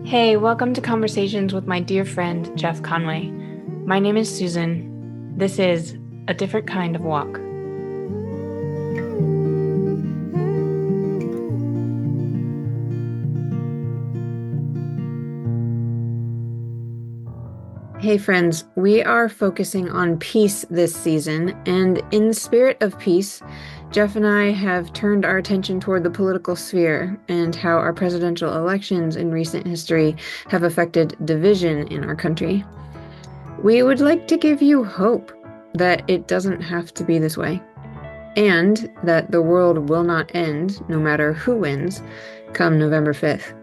Hey, welcome to Conversations with my dear friend, Jeff Conway. My name is Susan. This is A Different Kind of Walk. Hey friends, we are focusing on peace this season, and in the spirit of peace, Jeff and I have turned our attention toward the political sphere and how our presidential elections in recent history have affected division in our country. We would like to give you hope that it doesn't have to be this way, and that the world will not end, no matter who wins, come November 5th.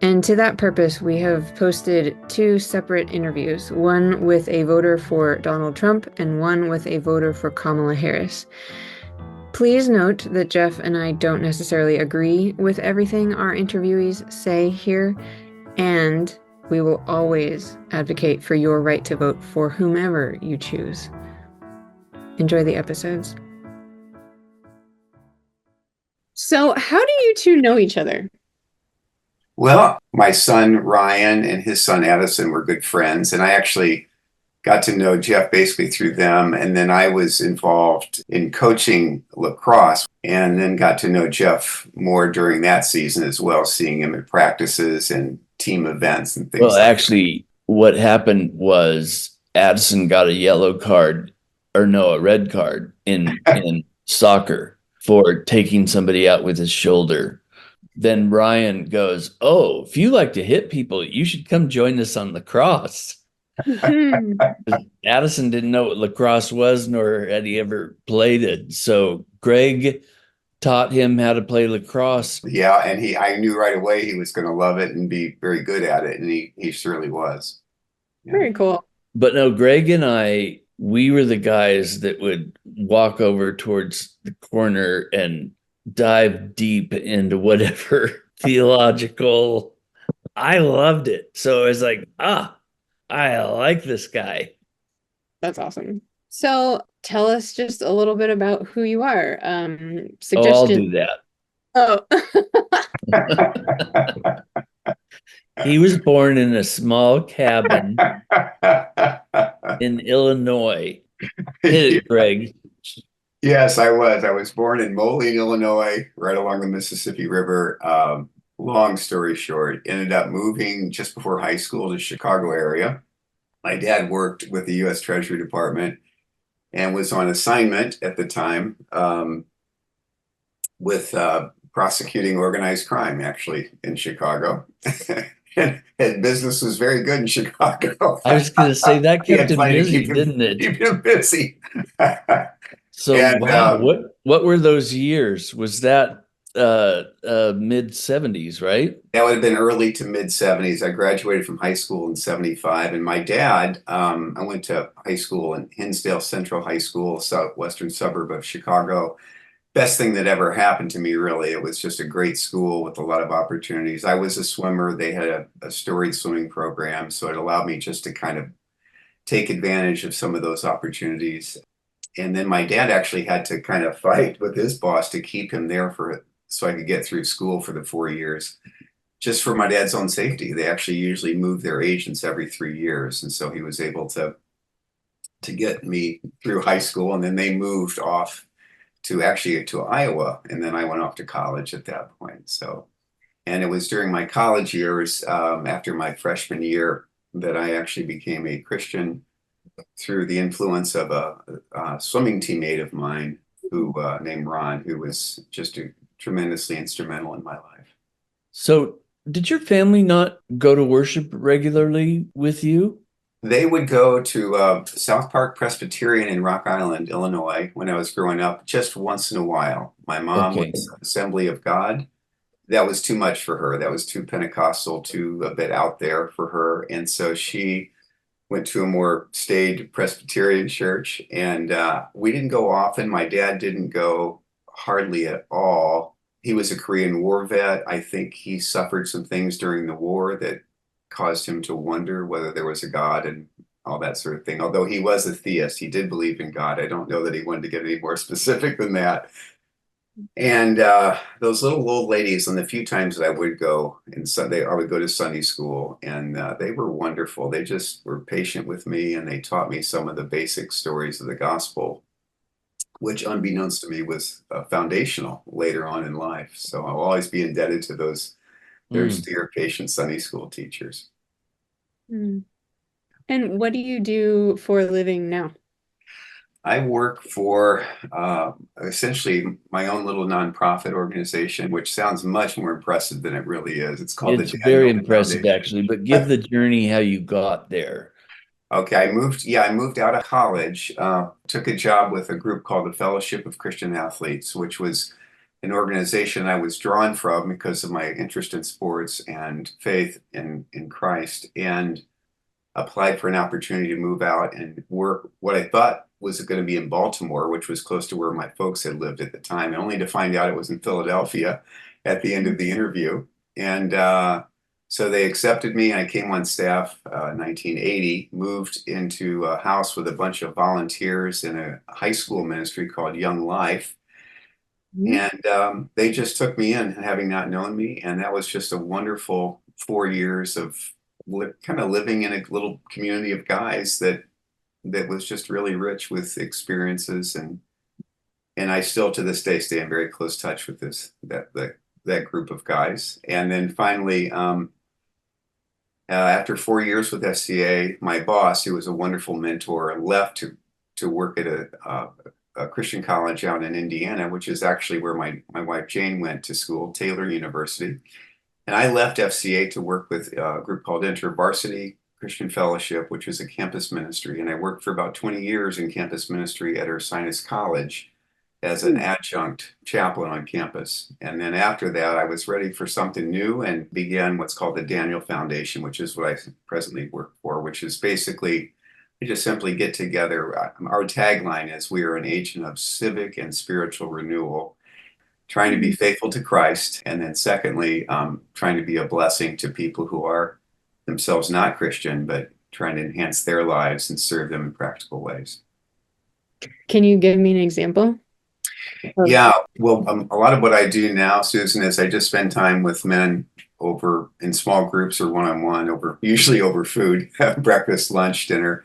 And to that purpose, we have posted two separate interviews, one with a voter for Donald Trump and one with a voter for Kamala Harris. Please note that Jeff and I don't necessarily agree with everything our interviewees say here, and we will always advocate for your right to vote for whomever you choose. Enjoy the episodes. So, how do you two know each other? Well, my son Ryan and his son Addison were good friends, and I actually got to know Jeff basically through them. And then I was involved in coaching lacrosse and then got to know Jeff more during that season as well, seeing him at practices and team events and things Well, like actually, what happened was Addison got a yellow card, or no, a red card in soccer for taking somebody out with his shoulder. Then Ryan goes, "Oh, if you like to hit people, you should come join us on lacrosse." Addison didn't know what lacrosse was, nor had he ever played it. So Greg taught him how to play lacrosse. Yeah, and I knew right away he was going to love it and be very good at it, and he surely was. Yeah. Very cool. But no, Greg and I, we were the guys that would walk over towards the corner and dive deep into whatever theological. I loved it. So I was like, I like this guy. That's awesome. So tell us just a little bit about who you are. I'll do that. Oh. He was born in a small cabin in Illinois. Hit it, Greg. Yes, I was. I was born in Moline, Illinois, right along the Mississippi River. Long story short, ended up moving just before high school to Chicago area. My dad worked with the U.S. Treasury Department and was on assignment at the time with prosecuting organized crime, actually, in Chicago. And business was very good in Chicago. I was going to say that kept him busy, didn't it? Keep him busy. So, and, wow, what were those years? Was that mid 70s, right? That would have been early to mid 70s. I graduated from high school in 75, and my dad, I went to high school in Hinsdale Central High School, southwestern suburb of Chicago. Best thing that ever happened to me, really. It was just a great school with a lot of opportunities. I was a swimmer. They had a storied swimming program, so it allowed me just to kind of take advantage of some of those opportunities. And then my dad actually had to kind of fight with his boss to keep him there so I could get through school for the 4 years, just for my dad's own safety. They actually usually move their agents every 3 years. And so he was able to get me through high school, and then they moved off to Iowa. And then I went off to college at that point. So, and it was during my college years, after my freshman year, that I actually became a Christian through the influence of a swimming teammate of mine who named Ron, who was just tremendously instrumental in my life. So did your family not go to worship regularly with you? They would go to South Park Presbyterian in Rock Island, Illinois, when I was growing up, just once in a while. My mom was Assembly of God. That was too much for her. That was too Pentecostal, a bit out there for her. And so she went to a more staid Presbyterian church, and we didn't go often. My dad didn't go hardly at all. He was a Korean War vet. I think he suffered some things during the war that caused him to wonder whether there was a God and all that sort of thing. Although he was a theist, he did believe in God. I don't know that he wanted to get any more specific than that. And those little old ladies, on the few times that I would go in Sunday, I would go to Sunday school, and they were wonderful. They just were patient with me, and they taught me some of the basic stories of the gospel, which, unbeknownst to me, was foundational later on in life. So I'll always be indebted to those Mm. dear patient Sunday school teachers. Mm. And what do you do for a living now? I work for essentially my own little nonprofit organization, which sounds much more impressive than it really is. It's called the It's very Daniel impressive, Foundation. actually, but give the journey how you got there. Okay, I moved out of college, took a job with a group called the Fellowship of Christian Athletes, which was an organization I was drawn from because of my interest in sports and faith in Christ, and applied for an opportunity to move out and work what I thought was going to be in Baltimore, which was close to where my folks had lived at the time, and only to find out it was in Philadelphia at the end of the interview. And so they accepted me, and I came on staff 1980, moved into a house with a bunch of volunteers in a high school ministry called Young Life. Mhm. And they just took me in, having not known me. And that was just a wonderful 4 years of kind of living in a little community of guys that was just really rich with experiences. And I still to this day stay in very close touch with that group of guys. And then finally, after 4 years with FCA, my boss, who was a wonderful mentor, left to work at a Christian college out in Indiana, which is actually where my wife Jane went to school, Taylor University. And I left FCA to work with a group called InterVarsity Christian Fellowship, which is a campus ministry. And I worked for about 20 years in campus ministry at Ursinus College as an adjunct chaplain on campus. And then after that, I was ready for something new and began what's called the Daniel Foundation, which is what I presently work for, which is basically we just simply get together. Our tagline is we are an agent of civic and spiritual renewal, trying to be faithful to Christ. And then secondly, trying to be a blessing to people who are themselves not Christian, but trying to enhance their lives and serve them in practical ways. Can you give me an example? Yeah, well, a lot of what I do now, Susan, is I just spend time with men over in small groups or one-on-one over usually over food, breakfast, lunch, dinner.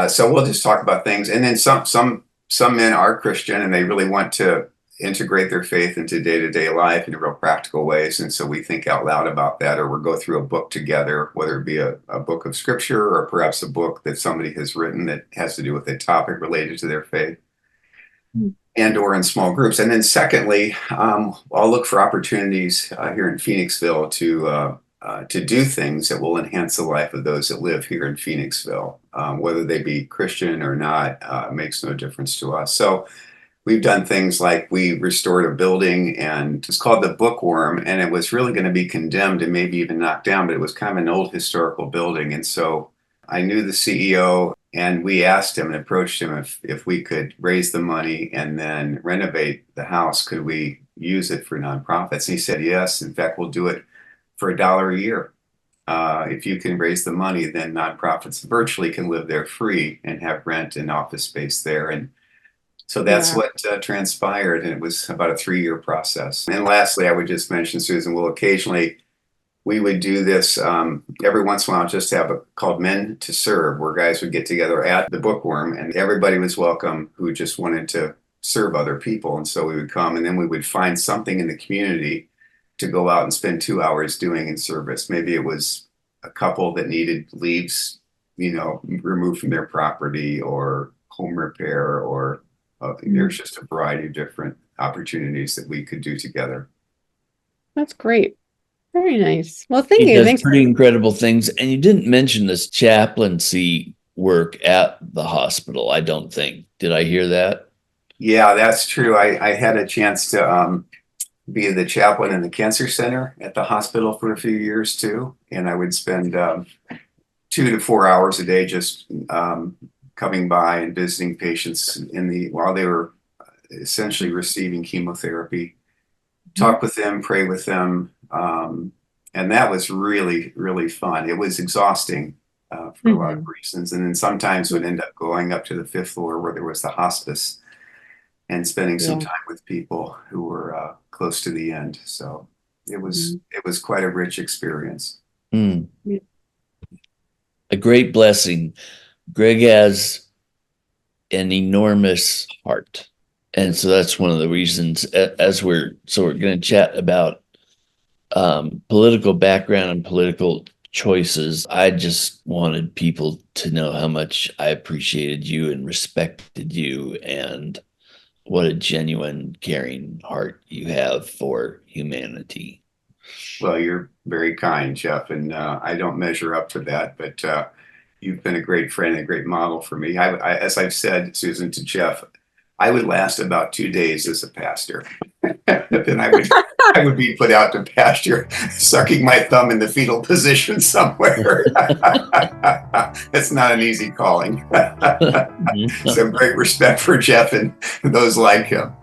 So we'll just talk about things, and then some men are Christian and they really want to integrate their faith into day-to-day life in real practical ways, and so we think out loud about that, or we'll go through a book together, whether it be a book of scripture or perhaps a book that somebody has written that has to do with a topic related to their faith, and or in small groups. And then secondly, I'll look for opportunities here in Phoenixville to do things that will enhance the life of those that live here in Phoenixville, whether they be Christian or not, makes no difference to us. So we've done things like we restored a building, and it's called the Bookworm, and it was really going to be condemned and maybe even knocked down, but it was kind of an old historical building. And so I knew the CEO, and we asked him and approached him if we could raise the money and then renovate the house. Could we use it for nonprofits? And he said, yes. In fact, we'll do it for $1 a year. If you can raise the money, then nonprofits virtually can live there free and have rent and office space there. And so that's Wow. what transpired. And it was about a 3-year process. And lastly, I would just mention, Susan, we would do this every once in a while, just have a called Men to Serve, where guys would get together at the Bookworm, and everybody was welcome who just wanted to serve other people. And so we would come, and then we would find something in the community to go out and spend 2 hours doing in service. Maybe it was a couple that needed leaves, removed from their property, or home repair, or there's just a variety of different opportunities that we could do together. That's great. Very nice. Well, thank He you. does Thanks. pretty incredible things. And you didn't mention this chaplaincy work at the hospital, I don't think. Did I hear that? Yeah, that's true. I had a chance to be the chaplain in the cancer center at the hospital for a few years too. And I would spend 2 to 4 hours a day just coming by and visiting patients while they were essentially receiving chemotherapy, talk with them, pray with them. And that was really, really fun. It was exhausting for a lot of reasons. And then sometimes would end up going up to the 5th floor where there was the hospice. and spending some Yeah. time with people who were close to the end. So Mhm. it was quite a rich experience. Mm. Yeah. A great blessing. Greg has an enormous heart. And so that's one of the reasons we're going to chat about political background and political choices. I just wanted people to know how much I appreciated you and respected you, and what a genuine, caring heart you have for humanity. Well, you're very kind, Jeff, and I don't measure up to that, but you've been a great friend and a great model for me. As I've said, Susan, to Jeff, I would last about 2 days as a pastor. Then I would be put out to pasture, sucking my thumb in the fetal position somewhere. That's not an easy calling. So great respect for Jeff and those like him.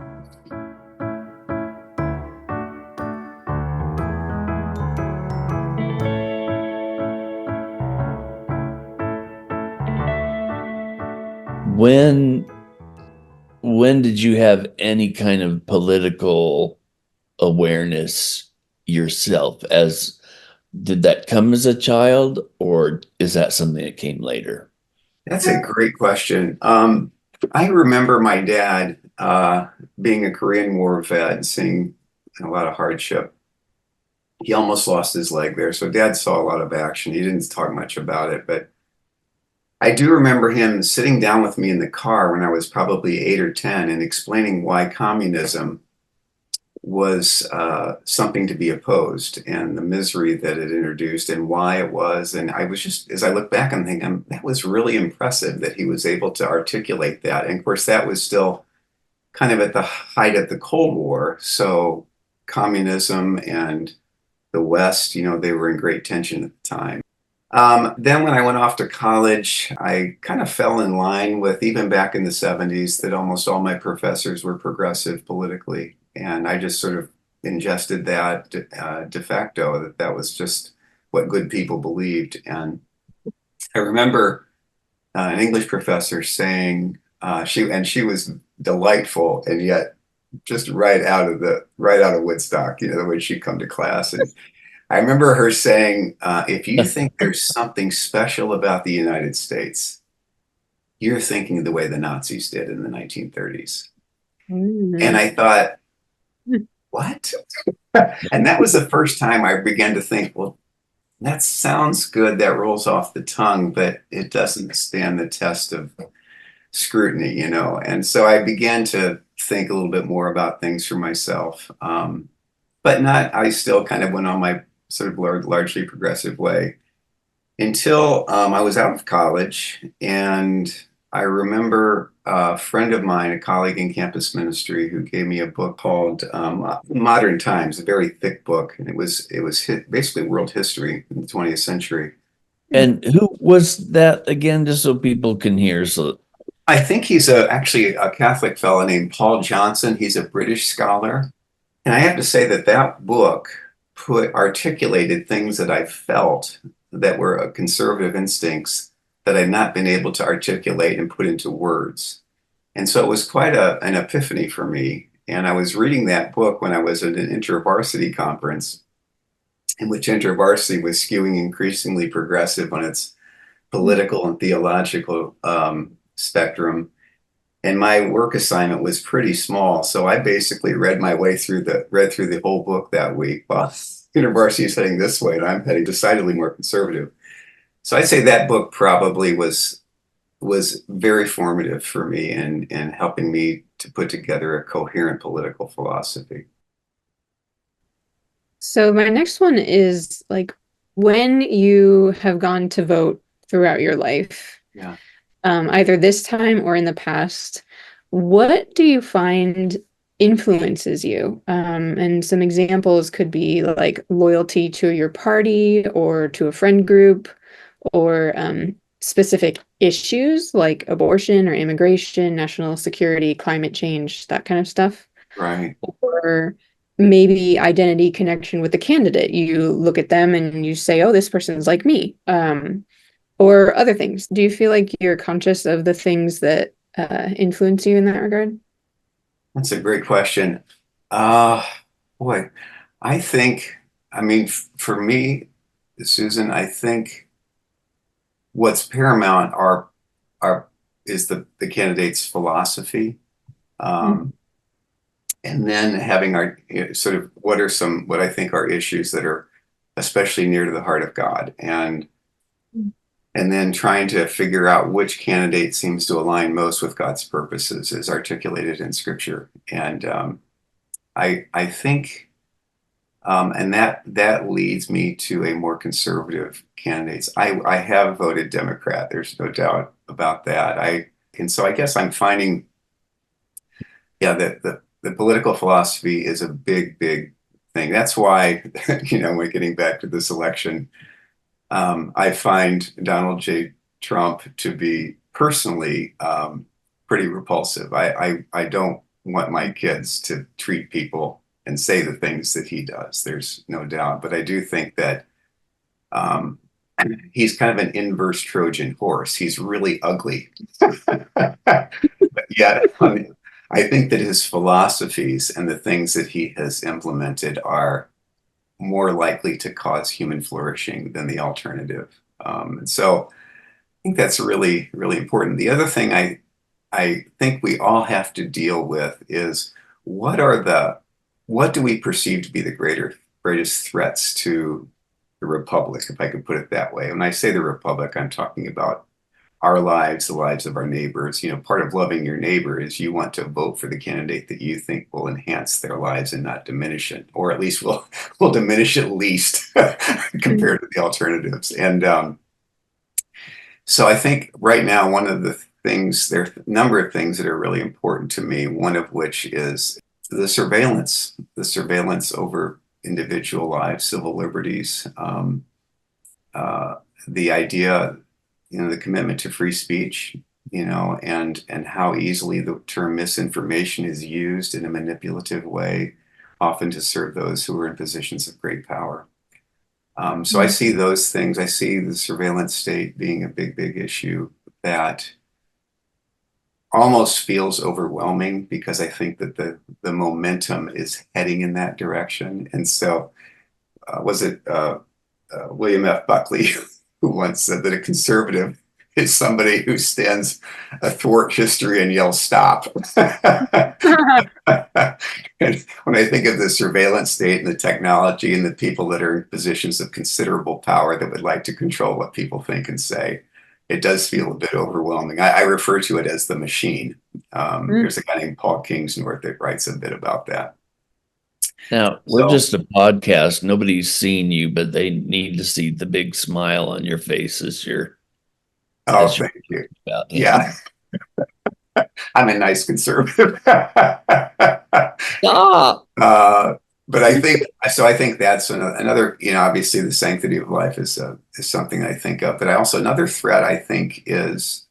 When did you have any kind of political awareness yourself? Did that come as a child, or is that something that came later? That's a great question. I remember my dad being a Korean War vet and seeing a lot of hardship. He almost lost his leg there, so Dad saw a lot of action. He didn't talk much about it, but I do remember him sitting down with me in the car when I was probably 8 or 10 and explaining why communism was something to be opposed and the misery that it introduced and why it was. And I was just, as I look back, I'm thinking that was really impressive that he was able to articulate that. And of course, that was still kind of at the height of the Cold War. So communism and the West, they were in great tension at the time. Then when I went off to college, I kind of fell in line with, even back in the 70s, that almost all my professors were progressive politically. And I just sort of ingested that de facto, that was just what good people believed. And I remember an English professor saying, she was delightful, and yet just right out of Woodstock, when she'd come to class. And I remember her saying, if you think there's something special about the United States, you're thinking the way the Nazis did in the 1930s. And I thought, what? And that was the first time I began to think, well, that sounds good. That rolls off the tongue, but it doesn't stand the test of scrutiny, And so I began to think a little bit more about things for myself. I still kind of went on my sort of largely progressive way until I was out of college. And I remember a friend of mine, a colleague in campus ministry, who gave me a book called Modern Times, a very thick book. And it was basically world history in the 20th century. And who was that again, just so people can hear? So I think he's actually a Catholic fellow named Paul Johnson. He's a British scholar. And I have to say that book articulated things that I felt that were conservative instincts that I'd not been able to articulate and put into words. And so it was quite an epiphany for me. And I was reading that book when I was at an intervarsity conference, in which intervarsity was skewing increasingly progressive on its political and theological spectrum. And my work assignment was pretty small, so I basically read through the whole book that week. Well, university is heading this way, and I'm heading decidedly more conservative. So I'd say that book probably was very formative for me in helping me to put together a coherent political philosophy. So my next one is like, when you have gone to vote throughout your life, Yeah. Either this time or in the past, what do you find influences you? And some examples could be like loyalty to your party or to a friend group, or specific issues like abortion or immigration, national security, climate change, that kind of stuff. Right. Or maybe identity connection with the candidate. You look at them and you say, oh, this person's like me. Or other things. Do you feel like you're conscious of the things that influence you in that regard? That's a great question. Uh, Boy, I think, I mean, for me, Susan, I think what's paramount are is the candidate's philosophy. Mm, Um, and then having our sort of what I think are issues that are especially near to the heart of God, and then trying to figure out which candidate seems to align most with God's purposes as articulated in Scripture. And I think, and that leads me to a more conservative candidates. I have voted Democrat. There's no doubt about that. And so I guess I'm finding, yeah, that the political philosophy is a big thing. That's why, we're getting back to this election. I find Donald J. Trump to be personally pretty repulsive. I don't want my kids to treat people and say the things that he does. There's no doubt. But I do think that um, he's kind of an inverse Trojan horse. He's really ugly. But yet, I think that his philosophies and the things that he has implemented are more likely to cause human flourishing than the alternative. And so I think that's really important. The other thing I think we all have to deal with is what are what do we perceive to be the greatest threats to the republic, if I could put it that way. When I say the republic, I'm talking about our lives, the lives of our neighbors. Part of loving your neighbor is you want to vote for the candidate that you think will enhance their lives and not diminish it, or at least will diminish it least mm, compared to the alternatives. And so I think right now, one of the things, there are a number of things that are really important to me, one of which is the surveillance over individual lives, civil liberties, the idea, the commitment to free speech, and how easily the term misinformation is used in a manipulative way, often to serve those who are in positions of great power. So I mm, see those things. I see the surveillance state being a big issue that almost feels overwhelming because I think that the momentum is heading in that direction. And so, was it William F. Buckley who once said that a conservative is somebody who stands athwart history and yells "stop"? And when I think of the surveillance state and the technology and the people that are in positions of considerable power that would like to control what people think and say, it does feel a bit overwhelming. I refer to it as the machine. mm. There's a guy named Paul Kingsnorth that writes a bit about that. Now, we're So, just a podcast. Nobody's seen you, but they need to see the big smile on your face oh, as you're thank you. about him. Yeah, I'm a nice conservative. Stop. Uh, but I think so. I think that's another. Obviously, the sanctity of life is something I think of. But I also another threat I think is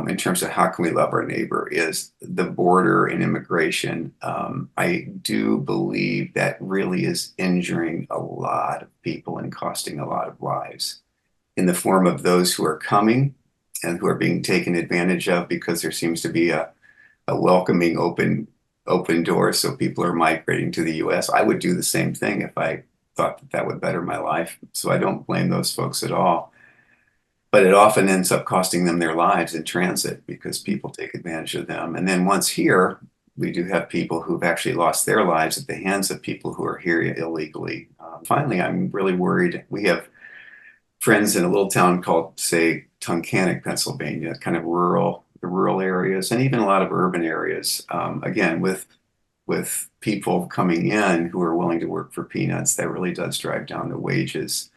in terms of how can we love our neighbor is the border and immigration. I do believe that really is injuring a lot of people and costing a lot of lives in the form of those who are coming and who are being taken advantage of because there seems to be a welcoming open door, so people are migrating to the US. I would do the same thing if I thought that would better my life. So I don't blame those folks at all. But it often ends up costing them their lives in transit because people take advantage of them. And then once here, we do have people who've actually lost their lives at the hands of people who are here illegally. Finally, I'm really worried. We have friends in a little town called, say, Tunkhannock, Pennsylvania, kind of the rural areas, and even a lot of urban areas. Again, with people coming in who are willing to work for peanuts, that really does drive down the wages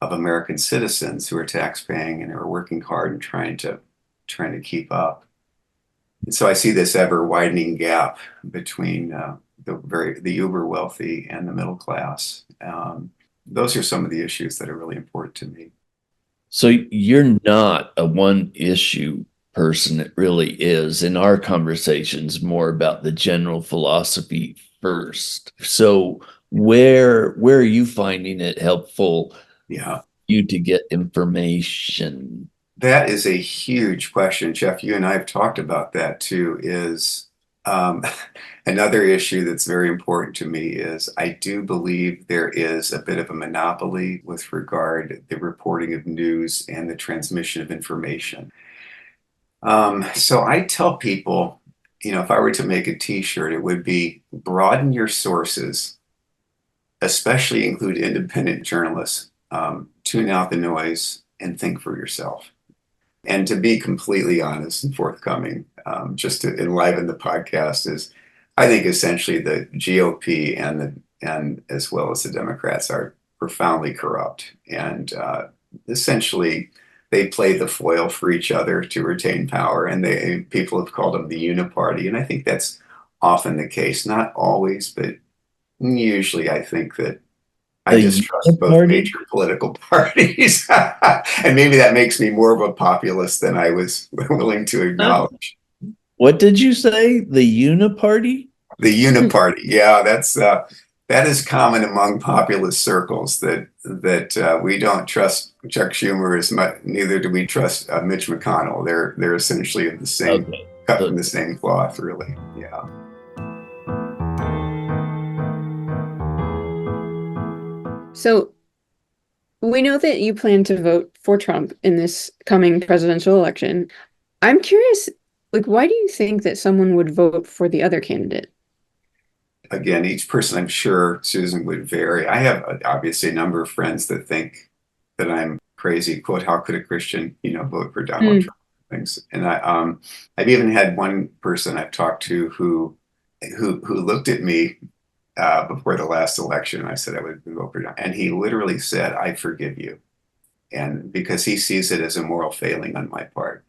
of American citizens who are tax paying and are working hard and trying to keep up. And so I see this ever widening gap between the uber wealthy and the middle class. Those are some of the issues that are really important to me. So you're not a one issue person. It really is. In our conversations, more about the general philosophy first. So where are you finding it helpful Yeah, you to get information? that is a huge question, Jeff. You and I have talked about that too. Is Um, Another issue that's very important to me is I do believe there is a bit of a monopoly with regard to the reporting of news and the transmission of information. So I tell people, if I were to make a t-shirt, it would be broaden your sources, especially include independent journalists, tune out the noise and think for yourself. And to be completely honest and forthcoming, just to enliven the podcast, is I think essentially the GOP and as well as the Democrats are profoundly corrupt, and essentially they play the foil for each other to retain power. And people have called them the uniparty, and I think that's often the case, not always, but usually I think that I The distrust both Uniparty? major political parties. And maybe that makes me more of a populist than I was willing to acknowledge. What did you say? The Uniparty? The uniparty, yeah, that is common among populist circles, that we don't trust Chuck Schumer as much. Neither do we trust Mitch McConnell. They're essentially of the same, Okay. cut from the same cloth, really. Yeah. So we know that you plan to vote for Trump in this coming presidential election. I'm curious, like, why do you think that someone would vote for the other candidate? Again, each person, I'm sure, Susan, would vary. I have obviously a number of friends that think that I'm crazy. Quote, how could a Christian, vote for Donald Trump? Things. And I've even had one person I've talked to who looked at me before the last election. I said I would vote for Donald, and he literally said, "I forgive you," and because he sees it as a moral failing on my part.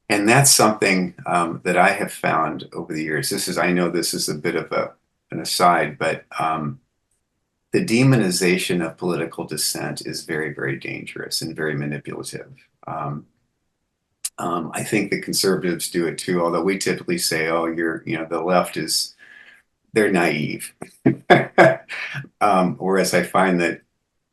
And that's something that I have found over the years. I know this is a bit of an aside, but the demonization of political dissent is very, very dangerous and very manipulative. I think the conservatives do it too, although we typically say, oh, the left they're naive. Whereas I find that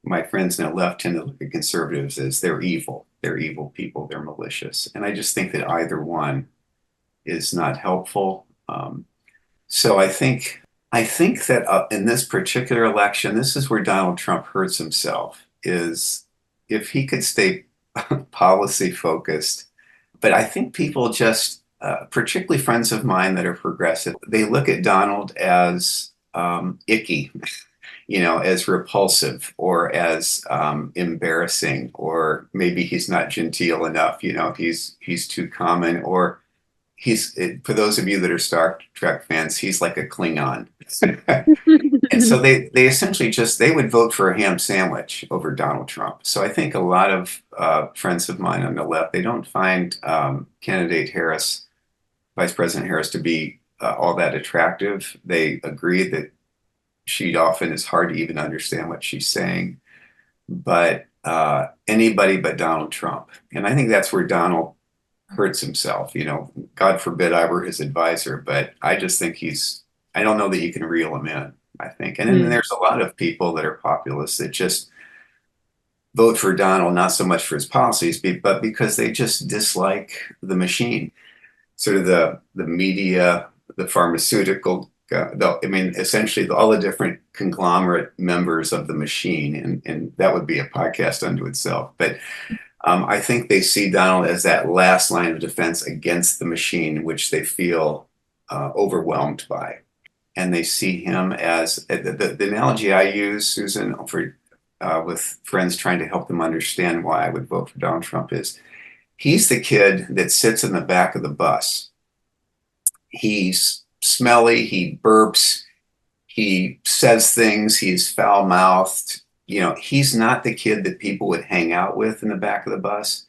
my friends on the left tend to look at conservatives as they're evil. They're evil people. They're malicious. And I just think that either one is not helpful. So I think that in this particular election, this is where Donald Trump hurts himself, is if he could stay policy focused. But I think people just, particularly friends of mine that are progressive, they look at Donald as icky, as repulsive, or as embarrassing, or maybe he's not genteel enough, he's too common, or for those of you that are Star Trek fans, he's like a Klingon. And so they essentially they would vote for a ham sandwich over Donald Trump. So I think a lot of friends of mine on the left, they don't find candidate Harris, Vice President Harris, to be all that attractive. They agree that she often is hard to even understand what she's saying. But anybody but Donald Trump. And I think that's where Donald hurts himself. God forbid I were his advisor, but I just think I don't know that you can reel him in, I think. And then there's a lot of people that are populists that just vote for Donald, not so much for his policies, but because they just dislike the machine, sort of the media, the pharmaceutical, essentially all the different conglomerate members of the machine. And that would be a podcast unto itself. But I think they see Donald as that last line of defense against the machine, which they feel overwhelmed by. And they see him as the analogy I use, Susan, with friends trying to help them understand why I would vote for Donald Trump, is he's the kid that sits in the back of the bus. He's smelly, he burps, he says things, he's foul-mouthed. He's not the kid that people would hang out with in the back of the bus.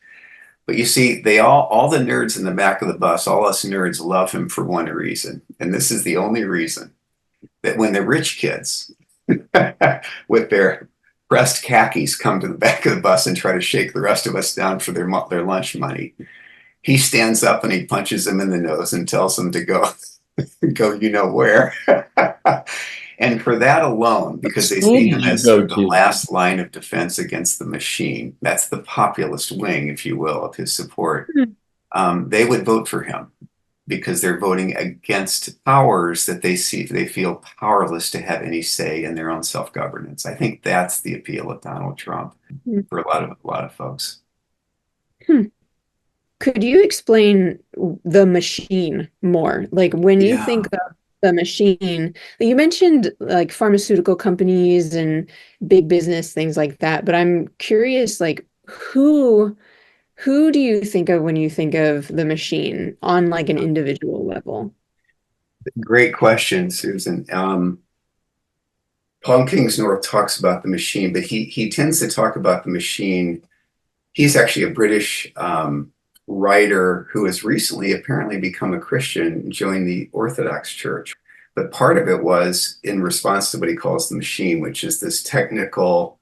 But you see, all the nerds in the back of the bus, all us nerds love him for one reason. And this is the only reason, that when the rich kids with their pressed khakis come to the back of the bus and try to shake the rest of us down for their lunch money, he stands up and he punches them in the nose and tells them to go where. And for that alone, because they see him as sort of the last line of defense against the machine, that's the populist wing, if you will, of his support, they would vote for him. because they're voting against powers that they feel powerless to have any say in their own self-governance. I think that's the appeal of Donald Trump for a lot of folks. Hmm. Could you explain the machine more? Like when you Yeah. think of the machine, you mentioned like pharmaceutical companies and big business, things like that, but I'm curious, like who do you think of when you think of the machine on like an individual level? Great question, Susan. Paul Kingsnorth talks about the machine, but he tends to talk about the machine. He's actually a British writer who has recently apparently become a Christian, joined the Orthodox Church. But part of it was in response to what he calls the machine, which is this technical,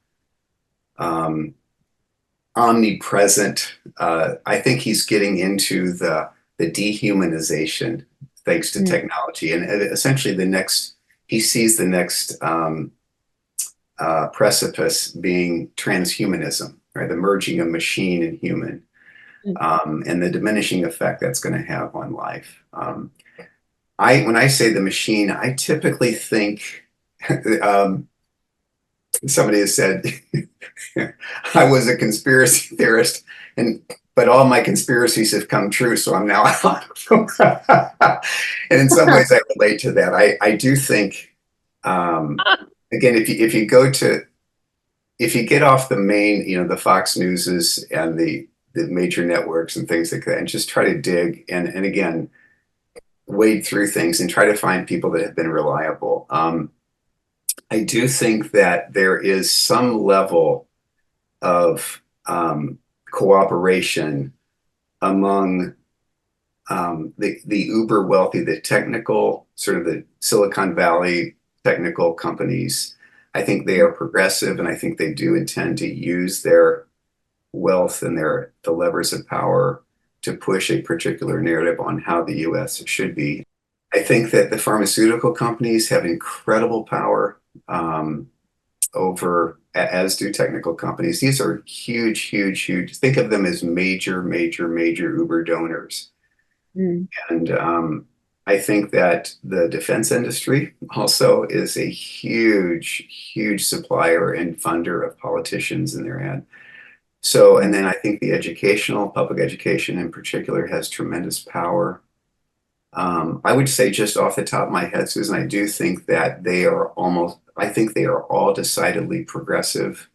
omnipresent. I think he's getting into the dehumanization thanks to technology, and essentially he sees the next precipice being transhumanism, right? The merging of machine and human, and the diminishing effect that's going to have on life. When I say the machine, I typically think somebody has said I was a conspiracy theorist, but all my conspiracies have come true, so I'm now out of them. And in some ways, I relate to that. I do think, again, if you get off the main, the Fox Newses and the major networks and things like that, and just try to dig and again wade through things and try to find people that have been reliable. I do think that there is some level of cooperation among the uber wealthy, the technical, sort of the Silicon Valley technical companies. I think they are progressive, and I think they do intend to use their wealth and the levers of power to push a particular narrative on how the U.S. should be. I think that the pharmaceutical companies have incredible power over, as do technical companies. These are huge, huge, huge. Think of them as major, major, major Uber donors. And I think that the defense industry also is a huge, huge supplier and funder of politicians in their ad. So, and then I think the public education in particular, has tremendous power. I would say, just off the top of my head, Susan, I do think that I think they are all decidedly progressive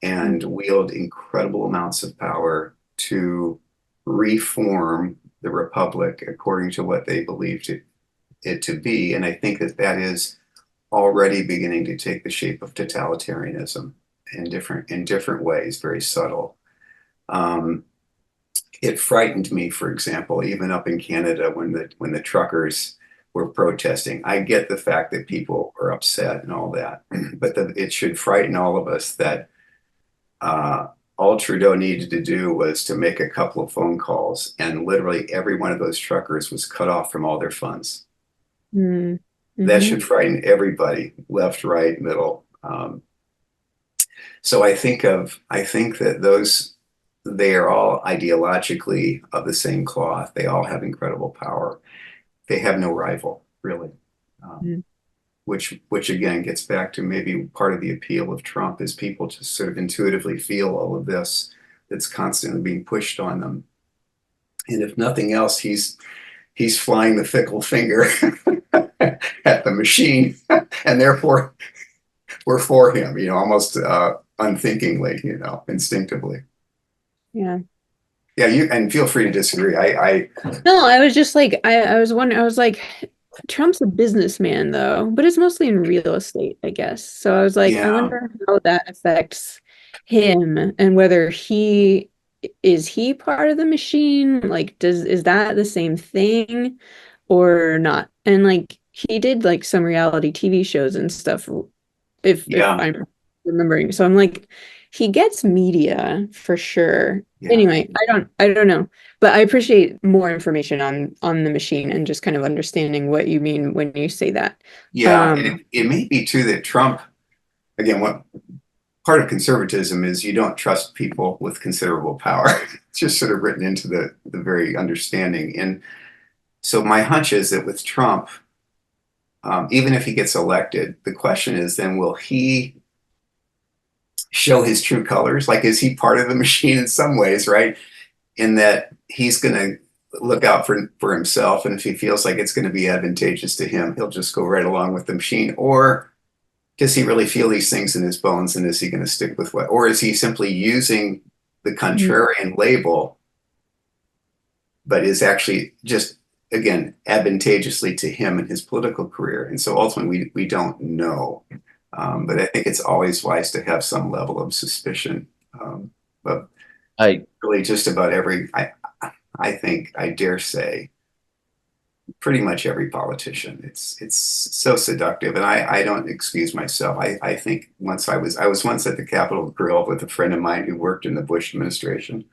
and wield incredible amounts of power to reform the republic according to what they believe it to be. And I think that is already beginning to take the shape of totalitarianism in different ways, very subtle. It frightened me, for example, even up in Canada when the truckers were protesting. I get the fact that people are upset and all that, but it should frighten all of us that all Trudeau needed to do was to make a couple of phone calls, and literally every one of those truckers was cut off from all their funds. That should frighten everybody, left, right, middle. So I think that they are all ideologically of the same cloth. They all have incredible power. They have no rival, really. Which again gets back to maybe part of the appeal of Trump, is people just sort of intuitively feel all of this that's constantly being pushed on them. And if nothing else, he's flying the fickle finger at the machine, and therefore we're for him, almost unthinkingly, instinctively. Yeah. Yeah, and feel free to disagree. No, I was just like, I was wondering, I was like, Trump's a businessman though, but it's mostly in real estate, I guess. So I was like, I Yeah, wonder how that affects him, and whether is he part of the machine? Like, is that the same thing or not? And like, he did like some reality TV shows and stuff, if yeah, I'm remembering. So I'm like, he gets media for sure. yeah, Anyway, I don't know, but I appreciate more information on the machine and just kind of understanding what you mean when you say that. yeah. And it may be too that Trump, again, what part of conservatism is, you don't trust people with considerable power. It's just sort of written into the very understanding. And So my hunch is that with Trump, even if he gets elected, the question is then will he show his true colors? Like, is he part of the machine in some ways, right? In that he's going to look out for himself. And if he feels like it's going to be advantageous to him, he'll just go right along with the machine. Or does he really feel these things in his bones? And is he going to stick with what? Or is he simply using the contrarian label, but is actually just, again, advantageously to him and his political career? And so ultimately, we don't know. But I think it's always wise to have some level of suspicion. But really just about I think, I dare say, pretty much every politician. It's so seductive. And I don't excuse myself. I think I was once at the Capitol Grill with a friend of mine who worked in the Bush administration.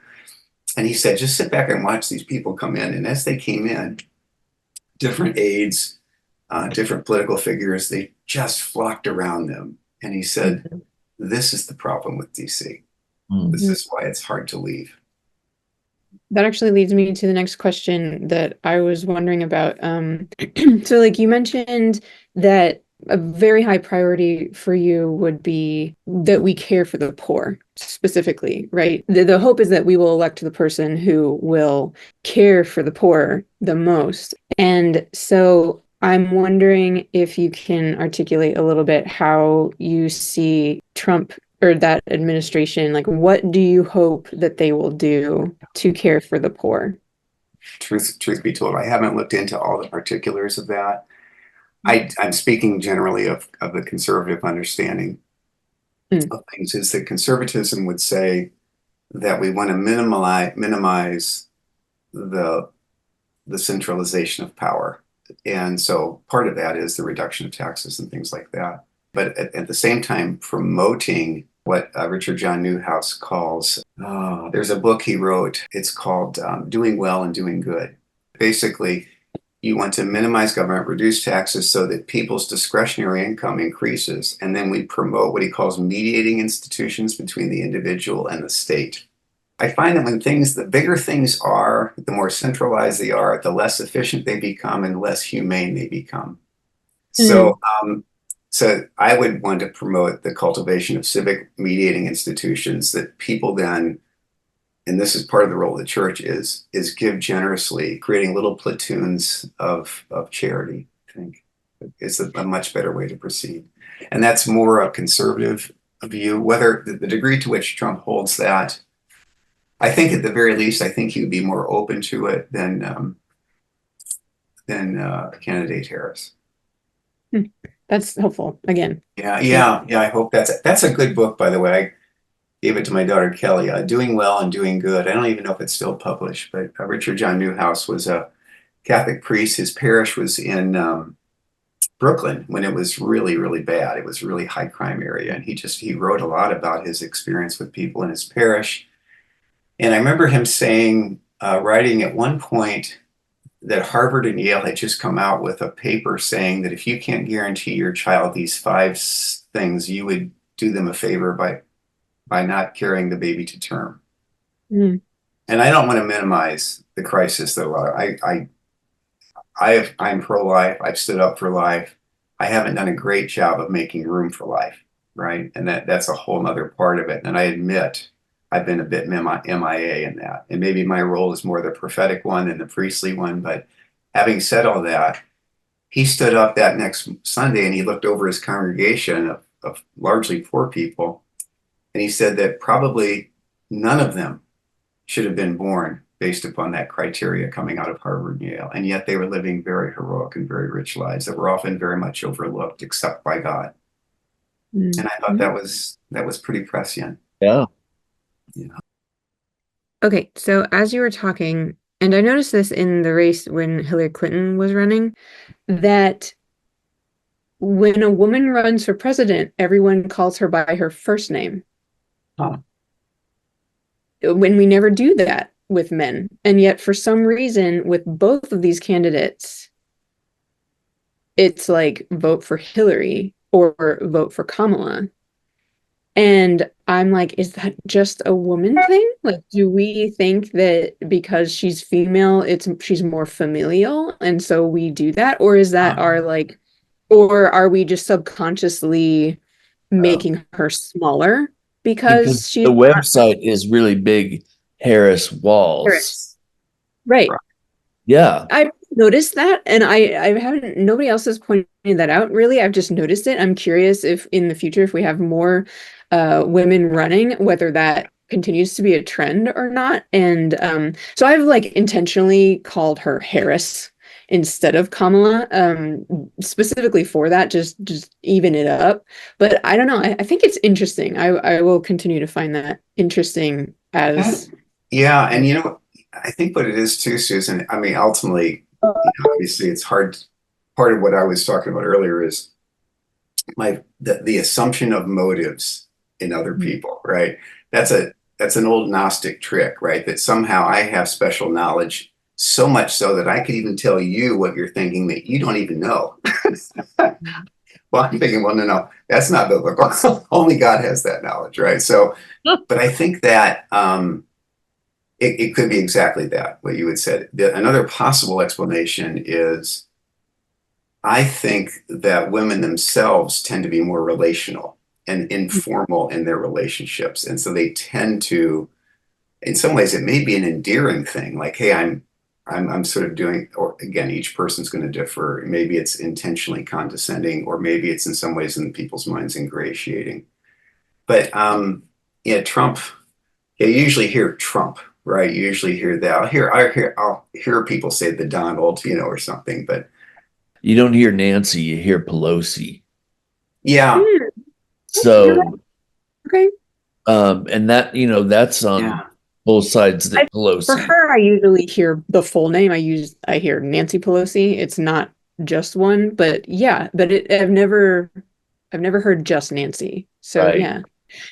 And he said, just sit back and watch these people come in. And as they came in, different aides, different political figures, they just flocked around them. And he said, this is the problem with DC. This is why it's hard to leave. That actually leads me to the next question that I was wondering about. So like you mentioned that a very high priority for you would be that we care for the poor specifically, right? The hope is that we will elect the person who will care for the poor the most. And so I'm wondering if you can articulate a little bit how you see Trump or that administration, like what do you hope that they will do to care for the poor? Truth be told, I haven't looked into all the particulars of that. I'm speaking generally of the conservative understanding of things, is that conservatism would say that we want to minimize the centralization of power. And so part of that is the reduction of taxes and things like that. But at the same time, promoting what Richard John Newhouse calls, there's a book he wrote, it's called Doing Well and Doing Good. Basically, you want to minimize government, reduce taxes so that people's discretionary income increases. And then we promote what he calls mediating institutions between the individual and the state. I find that when the bigger things are, the more centralized they are, the less efficient they become and less humane they become. So I would want to promote the cultivation of civic mediating institutions that people then, and this is part of the role of the church, is give generously, creating little platoons of charity. I think is a much better way to proceed. And that's more a conservative view. Whether the degree to which Trump holds that, I think at the very least, I think he would be more open to it than candidate Harris. That's helpful. Again. Yeah. I hope that's a good book, by the way. I gave it to my daughter Kelly. Doing Well and Doing Good. I don't even know if it's still published, but Richard John Newhouse was a Catholic priest. His parish was in Brooklyn when it was really, really bad. It was a really high crime area, and he wrote a lot about his experience with people in his parish. And I remember him saying, writing at one point, that Harvard and Yale had just come out with a paper saying that if you can't guarantee your child these 5 things, you would do them a favor by not carrying the baby to term. And I don't want to minimize the crisis, though. I'm pro-life. I've stood up for life. I haven't done a great job of making room for life, right? And that's a whole other part of it. And I admit I've been a bit MIA in that. And maybe my role is more the prophetic one than the priestly one. But having said all that, he stood up that next Sunday and he looked over his congregation of largely poor people. And he said that probably none of them should have been born based upon that criteria coming out of Harvard and Yale. And yet they were living very heroic and very rich lives that were often very much overlooked, except by God. And I thought that was pretty prescient. Yeah. Okay, so as you were talking, and I noticed this in the race when Hillary Clinton was running, that when a woman runs for president, everyone calls her by her first name. When we never do that with men. And yet for some reason, with both of these candidates, it's like vote for Hillary or vote for Kamala. And I'm like, is that just a woman thing? Like, do we think that because she's female, she's more familial, and so we do that? Or is that our like, or are we just subconsciously making her smaller because because she's the not website is really big Harris Walls. Harris? Right. Yeah. I've noticed that, and I haven't, nobody else has pointed that out really. I've just noticed it. I'm curious if in the future, if we have more women running, whether that continues to be a trend or not. And so I've like intentionally called her Harris instead of Kamala, specifically for that, just even it up. But I don't know. I think it's interesting. I will continue to find that interesting as Yeah, and you know, I think what it is too, Susan, I mean, ultimately, obviously it's hard. Part of what I was talking about earlier is the assumption of motives in other people, right? That's an old Gnostic trick, right? That somehow I have special knowledge, so much so that I could even tell you what you're thinking that you don't even know. Well, I'm thinking, well, no, that's not biblical. Only God has that knowledge, right? So, but I think that it could be exactly that, what you had said. Another possible explanation is I think that women themselves tend to be more relational and informal in their relationships. And so they tend to, in some ways, it may be an endearing thing, like, hey, I'm sort of doing, or again, each person's going to differ. Maybe it's intentionally condescending, or maybe it's in some ways in people's minds ingratiating. But yeah, Trump, yeah, you usually hear Trump, right? You usually hear that. I'll hear people say the Donald, you know, or something, but You don't hear Nancy, you hear Pelosi. yeah. So, okay. And that, you know, that's on both sides that Pelosi. For her, I usually hear the full name. I hear Nancy Pelosi. It's not just one, but yeah, but I've never heard just Nancy. So Right. yeah.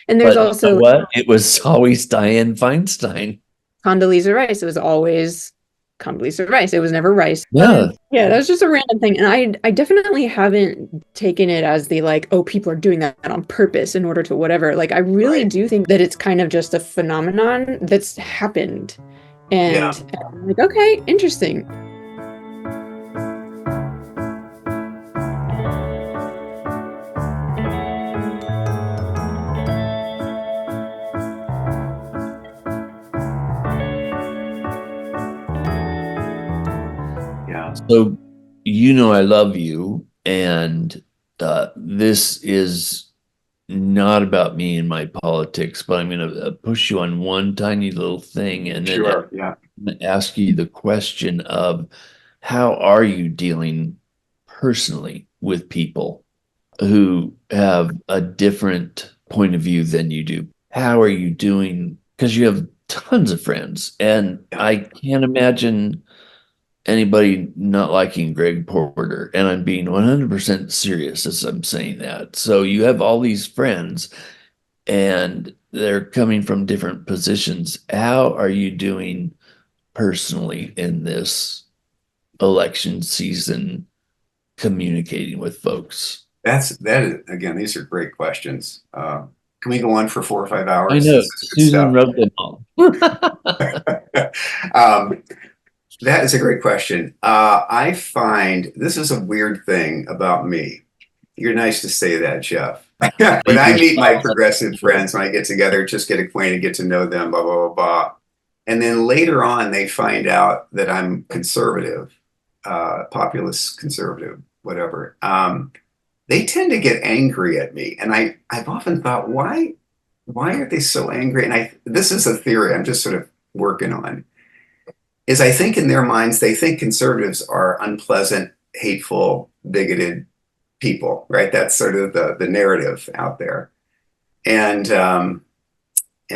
And there's But also you know what? It was always Dianne Feinstein. Condoleezza Rice. It was always Condoleezza Rice. It was never Rice. Yeah. Yeah, that's just a random thing. And I definitely haven't taken it as the like, oh, people are doing that on purpose in order to whatever. Like, I really do think that it's kind of just a phenomenon that's happened. And I'm like, okay, interesting. So, you know, I love you, and this is not about me and my politics, but I'm going to push you on one tiny little thing, and then I'm going to ask you the question of how are you dealing personally with people who have a different point of view than you do? How are you doing? Because you have tons of friends, and I can't imagine anybody not liking Greg Porter, and I'm being 100% serious as I'm saying that. So you have all these friends and they're coming from different positions. How are you doing personally in this election season communicating with folks? That is, again, these are great questions. Can we go on for 4 or 5 hours? I know, Susan wrote them all. That is a great question. I find this is a weird thing about me. You're nice to say that, Jeff. When I meet my progressive friends, when I get together, just get acquainted, get to know them, blah, blah, blah, blah. And then later on, they find out that I'm conservative, populist conservative, whatever. They tend to get angry at me. And I've often thought, why are they so angry? And this is a theory I'm just sort of working on. Is I think in their minds, they think conservatives are unpleasant, hateful, bigoted people, right? That's sort of the narrative out there. And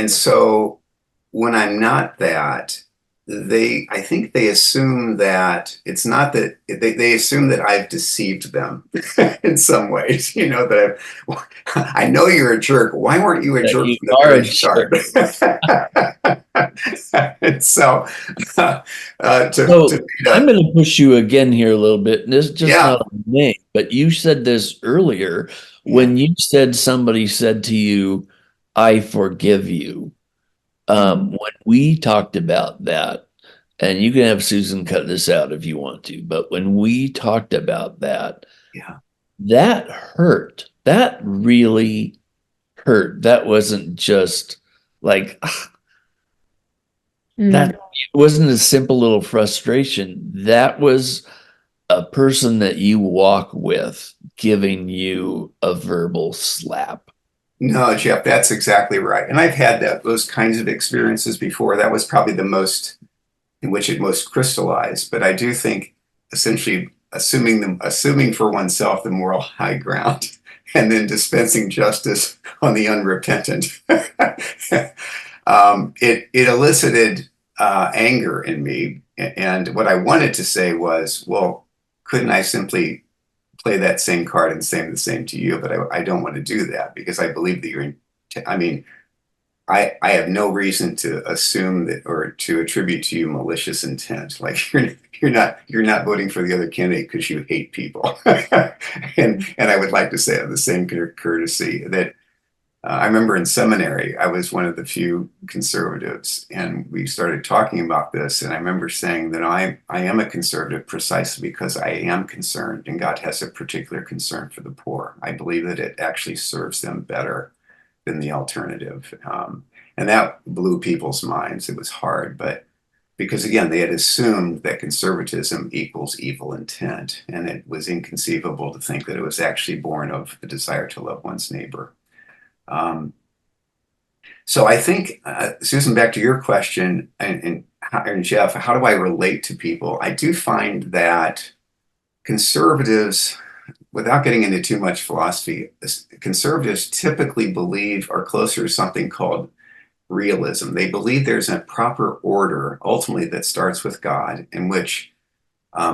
so when I'm not that, I think they assume that it's not that they assume that I've deceived them in some ways, you know, that I know you're a jerk. Why weren't you a jerk from the very start? So, I'm going to push you again here a little bit. And this is just not a name, but you said this earlier when you said somebody said to you, I forgive you. When we talked about that, and you can have Susan cut this out if you want to, but when we talked about that, Yeah. that hurt. That really hurt. That wasn't just like that. It wasn't a simple little frustration. That was a person that you walk with giving you a verbal slap. No, Jeff, that's exactly right. And I've had those kinds of experiences before. That was probably the most in which it most crystallized. But I do think essentially assuming for oneself the moral high ground and then dispensing justice on the unrepentant. It elicited anger in me. And what I wanted to say was, well, couldn't I simply play that same card and say the same to you? But I don't want to do that because I believe that I mean, I have no reason to assume that or to attribute to you malicious intent. Like you're not voting for the other candidate because you hate people. And I would like to say the same courtesy that I remember in seminary, I was one of the few conservatives, and we started talking about this. And I remember saying that I am a conservative precisely because I am concerned, and God has a particular concern for the poor. I believe that it actually serves them better than the alternative. And that blew people's minds. It was hard, but because again, they had assumed that conservatism equals evil intent, and it was inconceivable to think that it was actually born of the desire to love one's neighbor. So I think, Susan, back to your question, and Jeff, how do I relate to people? I do find that conservatives, without getting into too much philosophy, conservatives typically believe are closer to something called realism. They believe there's a proper order, ultimately, that starts with God, in which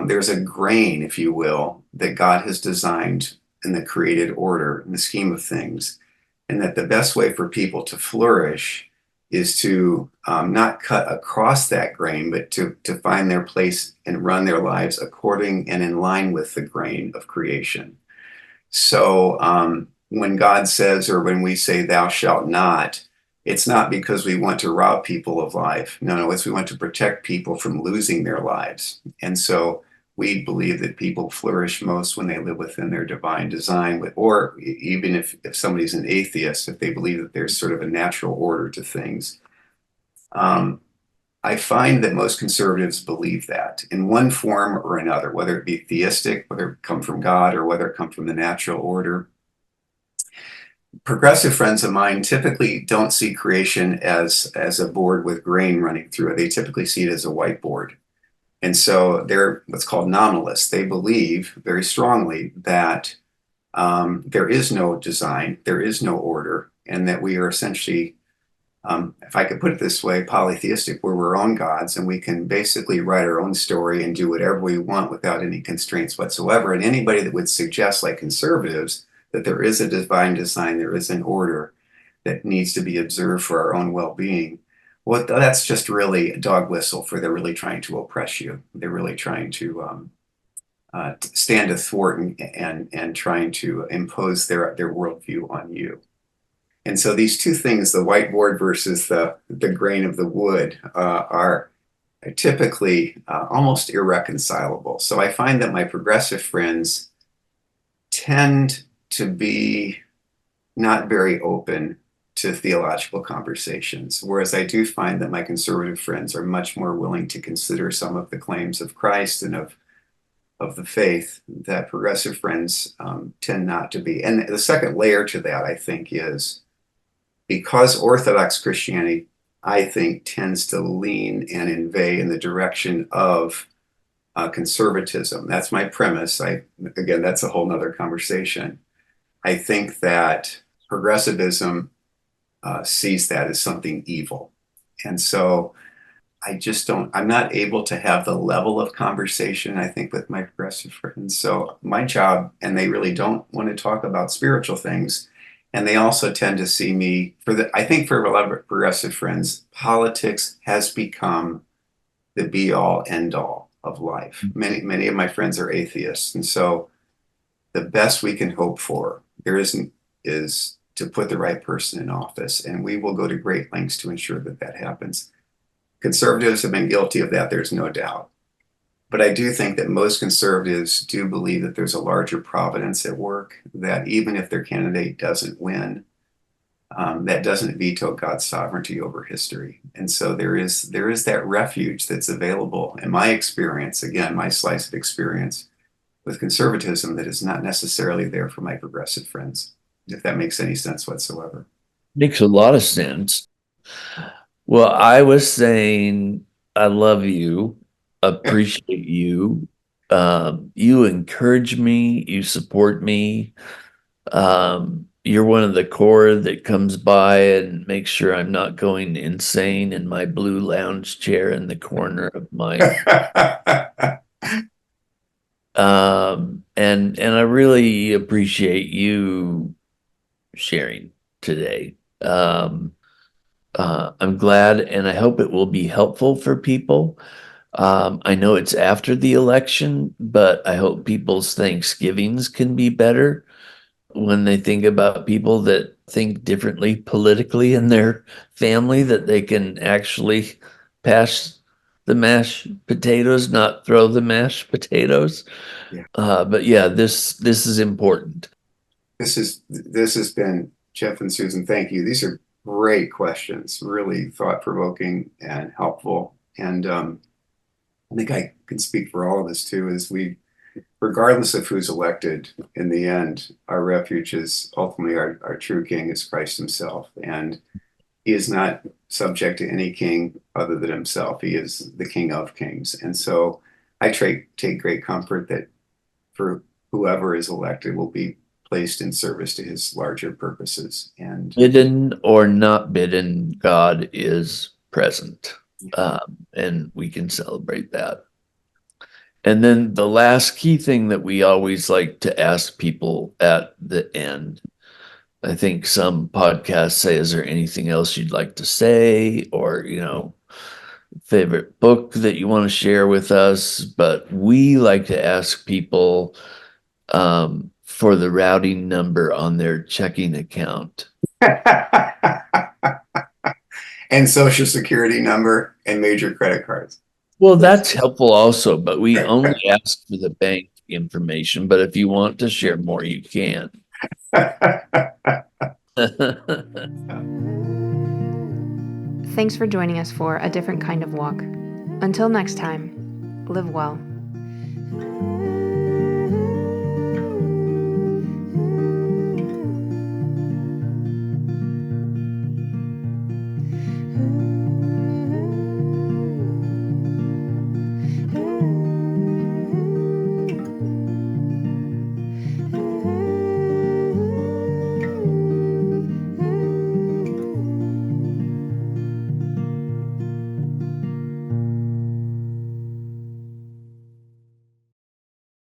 there's a grain, if you will, that God has designed in the created order, in the scheme of things, and that the best way for people to flourish is to not cut across that grain, but to find their place and run their lives according and in line with the grain of creation. So when God says, or when we say, thou shalt not, it's not because we want to rob people of life. No, it's we want to protect people from losing their lives. And so we believe that people flourish most when they live within their divine design, or even if somebody's an atheist, if they believe that there's sort of a natural order to things. I find that most conservatives believe that in one form or another, whether it be theistic, whether it come from God, or whether it come from the natural order. Progressive friends of mine typically don't see creation as a board with grain running through it. They typically see it as a whiteboard. And so they're what's called nominalists. They believe very strongly that there is no design, there is no order, and that we are essentially, if I could put it this way, polytheistic, where we're our own gods, and we can basically write our own story and do whatever we want without any constraints whatsoever. And anybody that would suggest, like conservatives, that there is a divine design, there is an order that needs to be observed for our own well-being, well, that's just really a dog whistle for they're really trying to oppress you. They're really trying to stand athwart and trying to impose their worldview on you. And so these two things, the whiteboard versus the grain of the wood, are typically almost irreconcilable. So I find that my progressive friends tend to be not very open to theological conversations, whereas I do find that my conservative friends are much more willing to consider some of the claims of Christ and of the faith that progressive friends tend not to be. And the second layer to that, I think, is because Orthodox Christianity, I think, tends to lean and inveigh in the direction of conservatism. That's my premise. Again, that's a whole nother conversation. I think that progressivism sees that as something evil. And so I'm not able to have the level of conversation, I think, with my progressive friends. So my job, and they really don't want to talk about spiritual things. And they also tend to see me I think for a lot of progressive friends, politics has become the be all end all of life. Many of my friends are atheists. And so the best we can hope for is to put the right person in office. And we will go to great lengths to ensure that that happens. Conservatives have been guilty of that, there's no doubt. But I do think that most conservatives do believe that there's a larger providence at work, that even if their candidate doesn't win, that doesn't veto God's sovereignty over history. And so there is that refuge that's available, in my experience, again, my slice of experience with conservatism, that is not necessarily there for my progressive friends, if that makes any sense whatsoever. Makes a lot of sense. Well, I was saying I love you, appreciate you. You encourage me, you support me. You're one of the core that comes by and makes sure I'm not going insane in my blue lounge chair in the corner of my and I really appreciate you sharing today. I'm glad, and I hope it will be helpful for people. I know it's after the election, but I hope people's Thanksgivings can be better when they think about people that think differently politically in their family, that they can actually pass the mashed potatoes, not throw the mashed potatoes. Yeah. But yeah, this is important. This has been, Jeff and Susan, thank you. These are great questions, really thought-provoking and helpful. And I think I can speak for all of us too, is regardless of who's elected, in the end, our refuge is ultimately our true king is Christ himself. And he is not subject to any king other than himself. He is the King of Kings. And so I take great comfort that for whoever is elected will be placed in service to his larger purposes. And bidden or not bidden, God is present. And we can celebrate that. And then the last key thing that we always like to ask people at the end, I think some podcasts say, is there anything else you'd like to say? Or, favorite book that you want to share with us? But we like to ask people for the routing number on their checking account. and social security number and major credit cards. Well, that's helpful also, but we only ask for the bank information. But if you want to share more, you can. Thanks for joining us for A Different Kind of Walk. Until next time, live well.